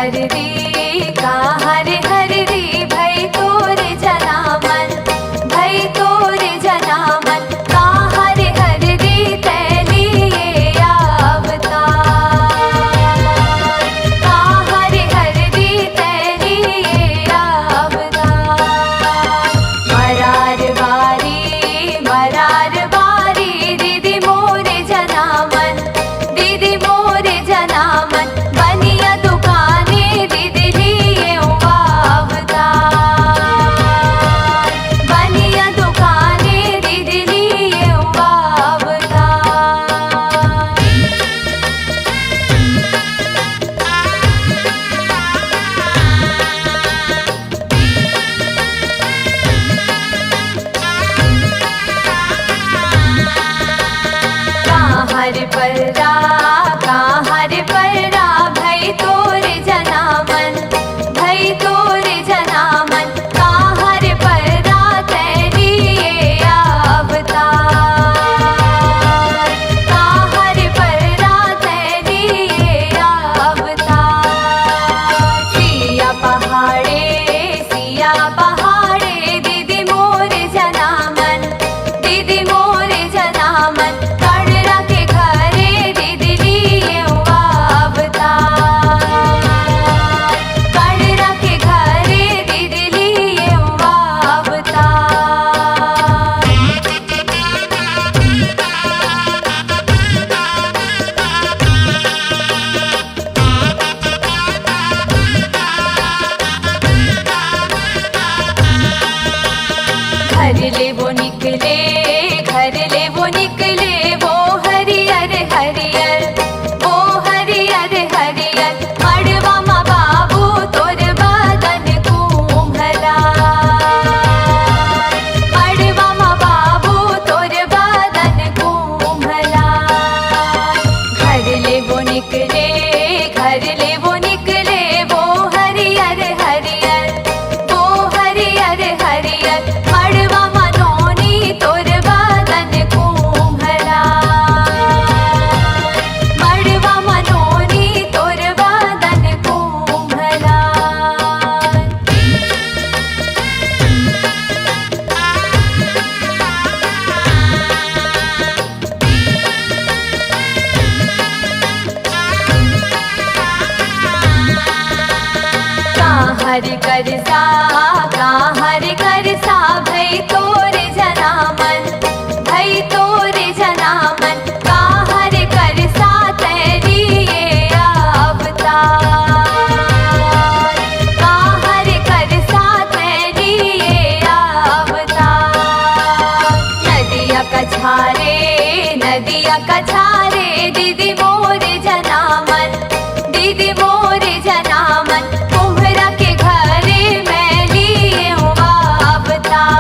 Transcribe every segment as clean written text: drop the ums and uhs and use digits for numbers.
हर री का हर री भई तोरे जना मन भई तोरे जना मन का हर री तैलिए अवतार का हर री तैलिए अवतार मरार वारी दीदी मोरे जना मन दीदी मोरे जना मन बनिया दुकाने दीदी लिए अवतार बनिया दुकाने दीदी लिए अवतार हर पर्रा भई तोरे जना मन भई तोरे जना मन का हर पर्रा तैलिए अवतार का हर पर्रा तैलिए अवतार सिया पहाड़े दीदी मोरे जना मन दीदी मोरे जना मन कड़रा के घरे दीदी लिए अवतार कड़रा के घरे दीदी लिए अवतार घर ले वो निकले वो हरियर मड़वा मा बाबू तोर बदन कुम्हला मड़वा मा बाबू तोर बदन कुम्हला घर ले वो निकले वो हरियर मड़वा मनोनी तोर बदन कुम्हला मड़वा मनोनी तोर बदन कुम्हला हर करसा भई तोरे जना मन भई तोरे जना मन का हर करसा तैलिए अवतार का हर करसा तैलिए अवतार नदिया कछारे दीदी मोरे जना मन दीदी मोरे जना मन कुम्हरा के घरे मैं लिए अवतार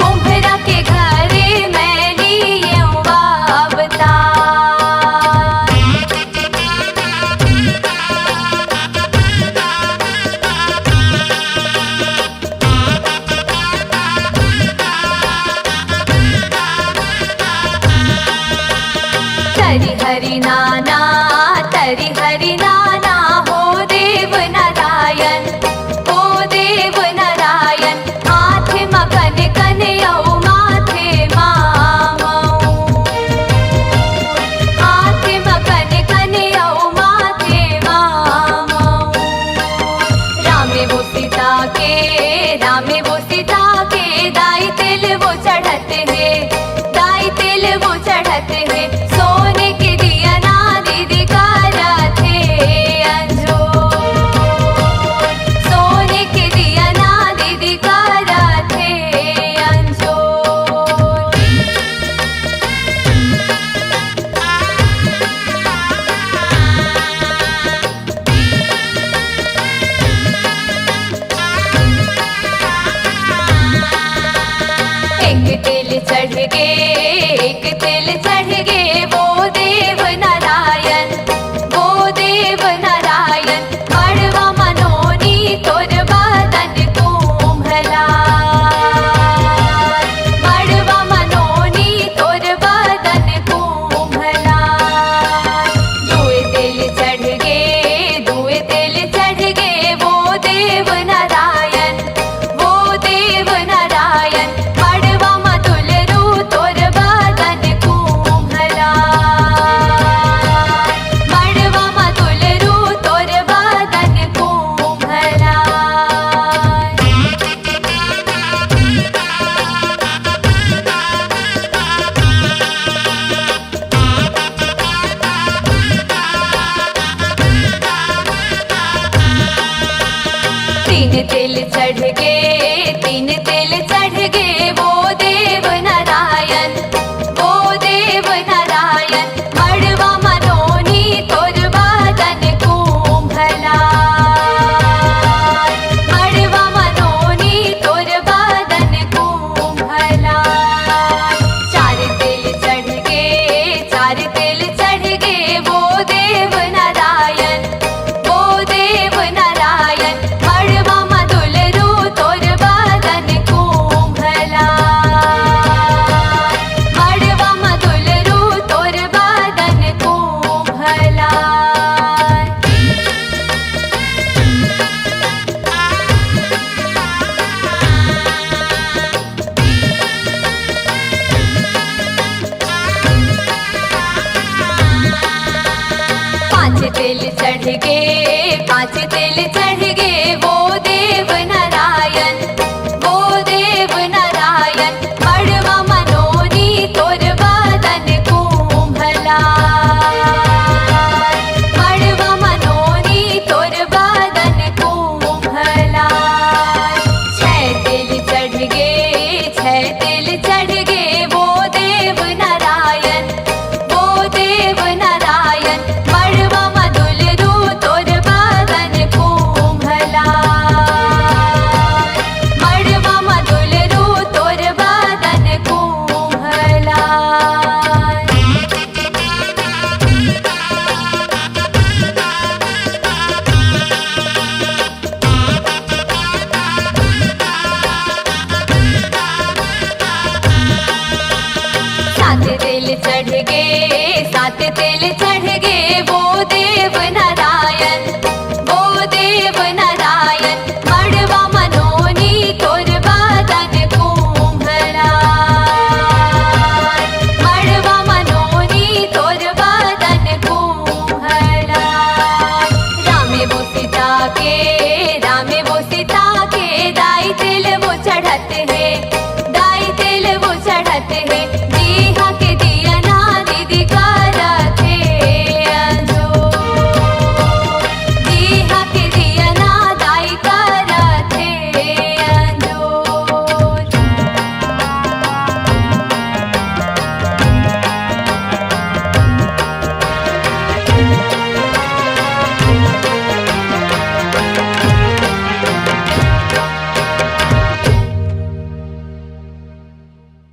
कुम्हरा के घरे मैं लिए अवतार तरी हरि नाना हो देव नारायण माथे मकन कन्यौ माथे मामौ माथे मकन कन्यौ माथे मामौ रामे वो सीता के दाई तिल वो चढ़ते हैं सोने के दिया ना दीदी का थे अंजोर सोने के दिया ना दीदी का थे अंजोर एक तिल चढ़ गे वो तीन तिल चढ़ गे, तीन तिल चढ़ गे, वो देव नारायण, वो देव नारायण। मड़वा मनोनी तोर बादन कुंभला, मड़वा मनोनी तोर बादन कुंभला। चार तिल चढ़ गे, चार तिल चढ़ गे, वो देव नारायण, वो देव नारायण। मड़वा मधुलरू तोर बादन कुंभला, मड़वा मधुलरू तोर बादन कुंभला। पांच तिल चढ़ गे, पांच तिल चढ़ गे, वो देव नारायण, वो देव नारायण। मड़वा मनोनी तोर बादन कुंभला, मड़वा मनोनी तोर बादन कुंभला। छह तिल चढ़ गे, छह तिल चढ़ गे, वो देव नारायण, वो देव नारायण। मड़वा मधुलरू तोर बादन कुंभला, मड़वा मधुलरू तोर बादन कुंभला। सात तिल चढ़ गे, सात तिल चढ़ गे,